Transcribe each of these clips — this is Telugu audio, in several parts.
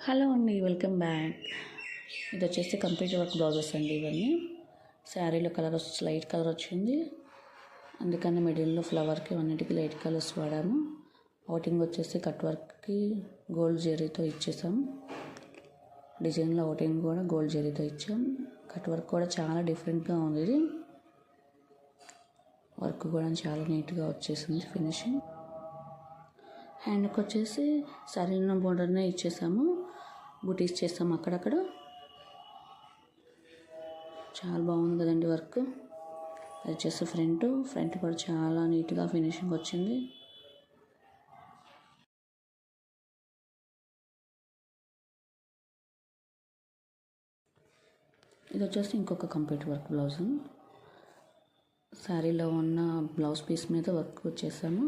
హలో అండి, వెల్కమ్ బ్యాక్. ఇది వచ్చేసి కంప్లీట్ వర్క్ బ్లౌజెస్ అండి. ఇవన్నీ శారీలో కలర్ వచ్చి లైట్ కలర్ వచ్చింది, అందుకని మిడిల్లో ఫ్లవర్కి అన్నిటికీ లైట్ కలర్స్ వాడాము. అవుటింగ్ వచ్చేసి కట్ వర్క్కి గోల్డ్ జెరీతో ఇచ్చేసాం. డిజైన్లో అవుటింగ్ కూడా గోల్డ్ జెరీతో ఇచ్చాం. కట్ వర్క్ కూడా చాలా డిఫరెంట్గా ఉంది. ఇది వర్క్ కూడా చాలా నీట్గా వచ్చేసింది ఫినిషింగ్. హ్యాండ్కి వచ్చేసి సరైన బోర్డర్నే ఇచ్చేసాము, బుటీస్ చేసాము అక్కడక్కడ. చాలా బాగుంది కదండి వర్క్. అది వచ్చేసి ఫ్రంట్ కూడా చాలా నీట్గా ఫినిషింగ్ వచ్చింది. ఇది వచ్చేసి ఇంకొక కంప్లీట్ వర్క్ బ్లౌజ్. శారీలో ఉన్న బ్లౌజ్ పీస్ మీద వర్క్ చేసాము,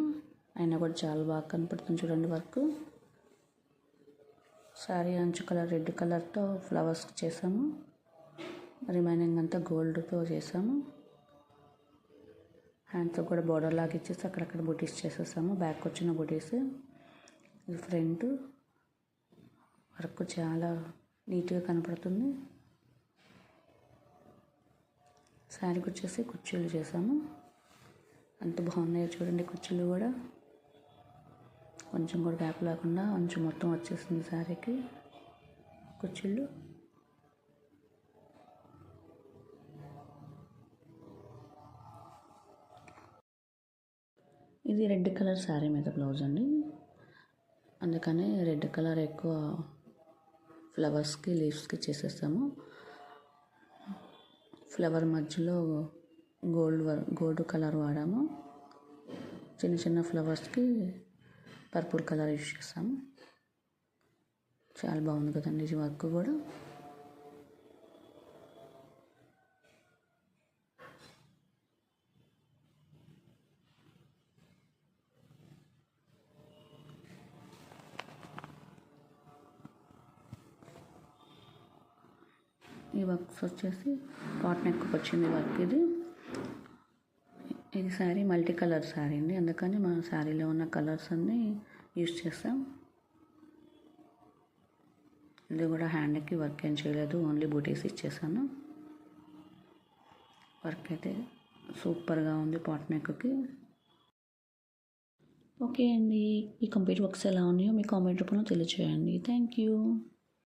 అయినా కూడా చాలా బాగా కనపడుతుంది చూడండి వర్క్. శారీ అంచు కలర్ రెడ్ కలర్తో ఫ్లవర్స్ చేసాము, రిమైనింగ్ అంతా గోల్డ్తో చేసాము. హ్యాండ్స్తో కూడా బోర్డర్ లాగా ఇచ్చేసి అక్కడక్కడ బుటీస్ చేసేసాము. బ్యాక్ వచ్చిన బుటీస్. ఇది ఫ్రంట్ వర్క్ చాలా నీట్గా కనపడుతుంది. శారీకి వచ్చేసి కుర్చీలు చేసాము, అంత బాగున్నాయో చూడండి. కుర్చీలు కూడా కొంచెం కూడా గ్యాప్ లేకుండా కొంచెం మొత్తం వచ్చేసింది శారీకి కుర్చీలు. ఇది రెడ్ కలర్ శారీ మీద బ్లౌజ్ అండి, అందుకని రెడ్ కలర్ ఎక్కువ ఫ్లవర్స్కి లీవ్స్కి చేసేస్తాము. ఫ్లవర్ మధ్యలో గోల్డ్ కలర్ వాడాము. చిన్న చిన్న ఫ్లవర్స్కి పర్పుల్ కలర్ యూజ్ చేస్తాము. చాలా బాగుంది కదండి ఈ వర్క్ కూడా. ఈ వర్క్స్ వచ్చేసి కాటన్ ఎక్కువ వచ్చింది వర్క్. ఇది శారీ మల్టీ కలర్ శారీ అండి, అందుకని మా శారీలో ఉన్న కలర్స్ అన్నీ యూజ్ చేస్తాం. ఇది కూడా హ్యాండ్కి వర్క్ ఏం చేయలేదు, ఓన్లీ బూటీస్ ఇచ్చేసాను. వర్క్ అయితే సూపర్గా ఉంది పాట్ నెక్కి. ఓకే అండి, ఈ కంప్లీట్ వర్క్స్ ఎలా ఉన్నాయో మీ కామెంట్ రూపంలో తెలియజేయండి. Thank you.